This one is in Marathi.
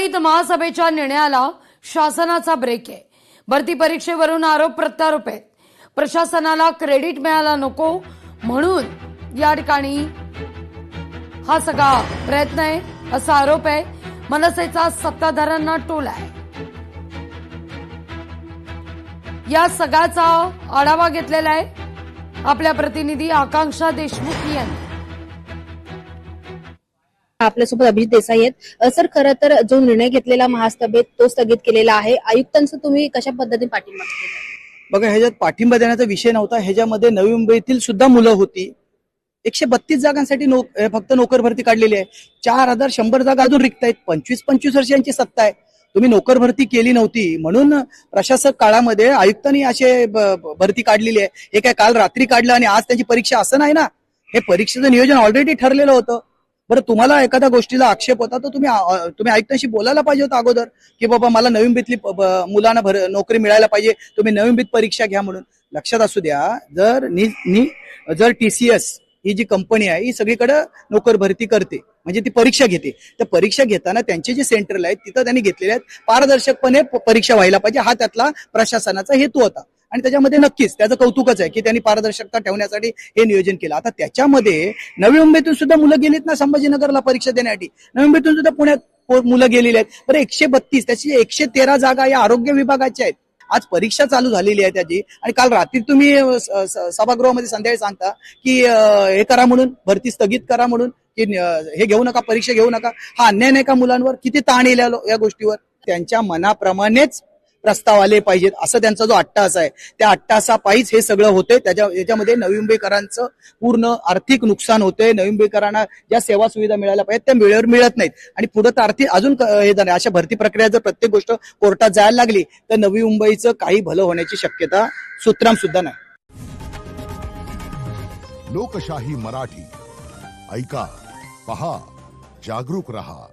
लिंगायत महासभेच्या निर्णयाला शासनाचा ब्रेक आहे। भरती परीक्षेवरून आरोप प्रत्यारोप आहेत। प्रशासनाला क्रेडिट मिळाला नको म्हणून या ठिकाणी हा सगळा प्रयत्न आहे असा आरोप आहे। मनसेचा सत्ताधाऱ्यांना टोल आहे। या सगळ्याचा आढावा घेतलेला आहे आपल्या प्रतिनिधी आकांक्षा देशमुख यांनी। आपल्यासोबत अभिजित देसाई आहेत। सर, खरं तर जो निर्णय घेतलेला महासभेत तो स्थगित केलेला आहे, आयुक्तांचं तुम्ही कशा पद्धतीने पाठिंबा केला? बघा, ह्याच्यात पाठिंबा देण्याचा विषय नव्हता। ह्याच्यामध्ये नवी मुंबईतील सुद्धा मुलं होती। 132 जागांसाठी फक्त नोकर भरती काढलेली आहे। 4100 जागा अजून रिक्त आहेत। 25 वर्षांची सत्ता आहे। तुम्ही नोकर भरती केली नव्हती म्हणून प्रशासक काळामध्ये आयुक्तांनी असे भरती काढलेली आहे। हे काय काल रात्री काढलं आणि आज त्यांची परीक्षा असं नाही ना। हे परीक्षेचं नियोजन ऑलरेडी ठरलेलं होतं। बरं, तुम्हाला एखाद्या गोष्टीला आक्षेप होता तर तुम्ही आयुक्तांशी बोलायला पाहिजे होतं अगोदर की बाबा मला नवी मुंबईतली मुलांना नोकरी मिळायला पाहिजे, तुम्ही नवी मुंबईत परीक्षा घ्या म्हणून। लक्षात असू द्या, जर TCS ही जी कंपनी आहे ही सगळीकडे नोकर भरती करते, म्हणजे ती परीक्षा घेते। तर परीक्षा घेताना त्यांचे जे सेंटरल आहेत तिथं त्यांनी घेतलेले आहेत। पारदर्शकपणे परीक्षा व्हायला पाहिजे, हा त्यातला प्रशासनाचा हेतू होता आणि त्याच्यामध्ये नक्कीच त्याचं कौतुकच आहे की त्यांनी पारदर्शकता ठेवण्यासाठी हे नियोजन केलं। आता त्याच्यामध्ये नवी मुंबईतून सुद्धा मुलं गेलीत ना संभाजीनगरला परीक्षा देण्यासाठी। नवी मुंबईतून सुद्धा पुण्यात मुलं गेलेली आहेत। बरं, 132 त्याची 113 जागा या आरोग्य विभागाच्या आहेत। आज परीक्षा चालू झालेली आहे त्याची आणि काल रात्री तुम्ही सभागृहामध्ये संध्याकाळी सांगता की हे करा म्हणून, भरती स्थगित करा म्हणून, की हे घेऊ नका, परीक्षा घेऊ नका। हा अन्याय नाही का मुलांवर? किती ताण येईल या गोष्टीवर? त्यांच्या मनाप्रमाणेच प्रस्ताव आले पाहिजेत असं त्यांचा जो अट्टाहास आहे, त्या अट्टाहासापायीच हे सगळं होते। याच्यामध्ये नवी मुंबईकरांचं पूर्ण आर्थिक नुकसान होते। नवी मुंबईकरांना ज्या सेवा सुविधा मिळायला पाहिजेत त्या वेळेवर मिळत नाहीत आणि पुढे तर आर्थिक अजून हे झालं। अशा भरती प्रक्रिया जर प्रत्येक गोष्ट कोर्टात जायला लागली तर नवी मुंबईचं काही भलं होण्याची शक्यता सुतराम सुद्धा नाही। लोकशाही मराठी ऐका, पहा, जागरूक रहा।